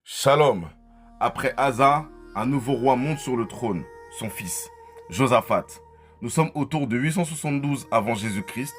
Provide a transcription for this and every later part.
Shalom. Après Asa, un nouveau roi monte sur le trône, son fils, Josaphat. Nous sommes autour de 872 avant Jésus-Christ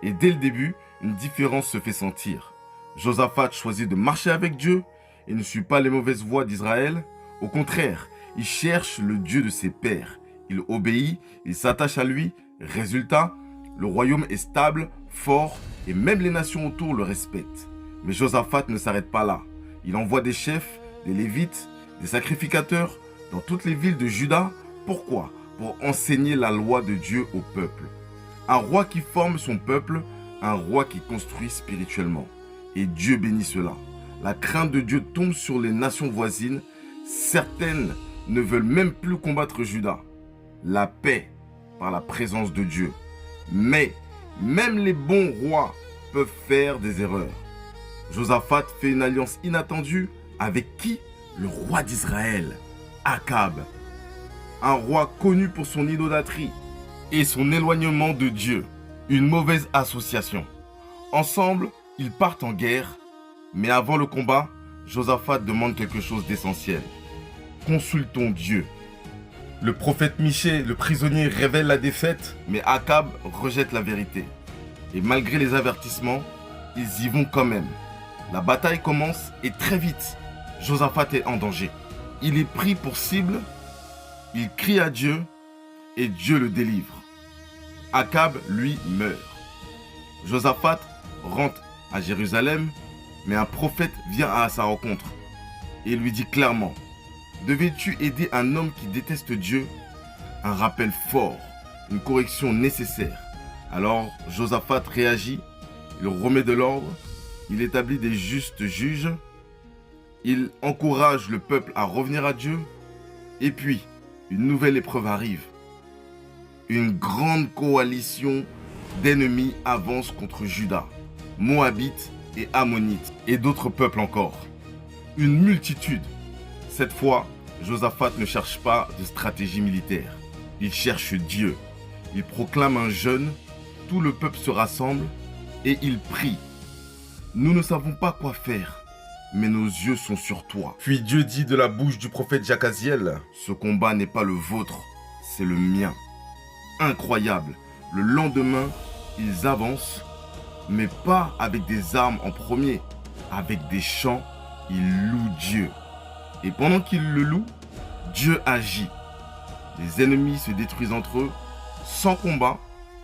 et dès le début, une différence se fait sentir. Josaphat choisit de marcher avec Dieu et ne suit pas les mauvaises voies d'Israël. Au contraire, il cherche le Dieu de ses pères. Il obéit, il s'attache à lui. Résultat, le royaume est stable, fort et même les nations autour le respectent. Mais Josaphat ne s'arrête pas là. Il envoie des chefs, des lévites, des sacrificateurs dans toutes les villes de Juda. Pourquoi? Pour enseigner la loi de Dieu au peuple. Un roi qui forme son peuple, un roi qui construit spirituellement. Et Dieu bénit cela. La crainte de Dieu tombe sur les nations voisines. Certaines ne veulent même plus combattre Juda. La paix par la présence de Dieu. Mais même les bons rois peuvent faire des erreurs. Josaphat fait une alliance inattendue avec qui? Le roi d'Israël, Akab. Un roi connu pour son idolâtrie et son éloignement de Dieu. Une mauvaise association. Ensemble, ils partent en guerre, mais avant le combat, Josaphat demande quelque chose d'essentiel. Consultons Dieu. Le prophète Michée, le prisonnier, révèle la défaite, mais Akab rejette la vérité. Et malgré les avertissements, ils y vont quand même. La bataille commence et très vite, Josaphat est en danger. Il est pris pour cible, il crie à Dieu et Dieu le délivre. Akab, lui, meurt. Josaphat rentre à Jérusalem, mais un prophète vient à sa rencontre et lui dit clairement: devais-tu aider un homme qui déteste Dieu? Un rappel fort, une correction nécessaire. Alors Josaphat réagit, il remet de l'ordre, il établit des justes juges, il encourage le peuple à revenir à Dieu, et puis une nouvelle épreuve arrive. Une grande coalition d'ennemis avance contre Juda, Moabites et Ammonites, et d'autres peuples encore. Une multitude. Cette fois, Josaphat ne cherche pas de stratégie militaire. Il cherche Dieu. Il proclame un jeûne, tout le peuple se rassemble et il prie. Nous ne savons pas quoi faire, mais nos yeux sont sur toi. Puis Dieu dit de la bouche du prophète Jacaziel: ce combat n'est pas le vôtre, c'est le mien. Incroyable. Le lendemain, ils avancent, mais pas avec des armes en premier, avec des chants, ils louent Dieu. Et pendant qu'ils le louent, Dieu agit. Les ennemis se détruisent entre eux, sans combat,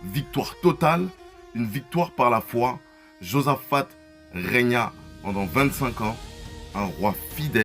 victoire totale, une victoire par la foi. Josaphat régna pendant 25 ans, un roi fidèle.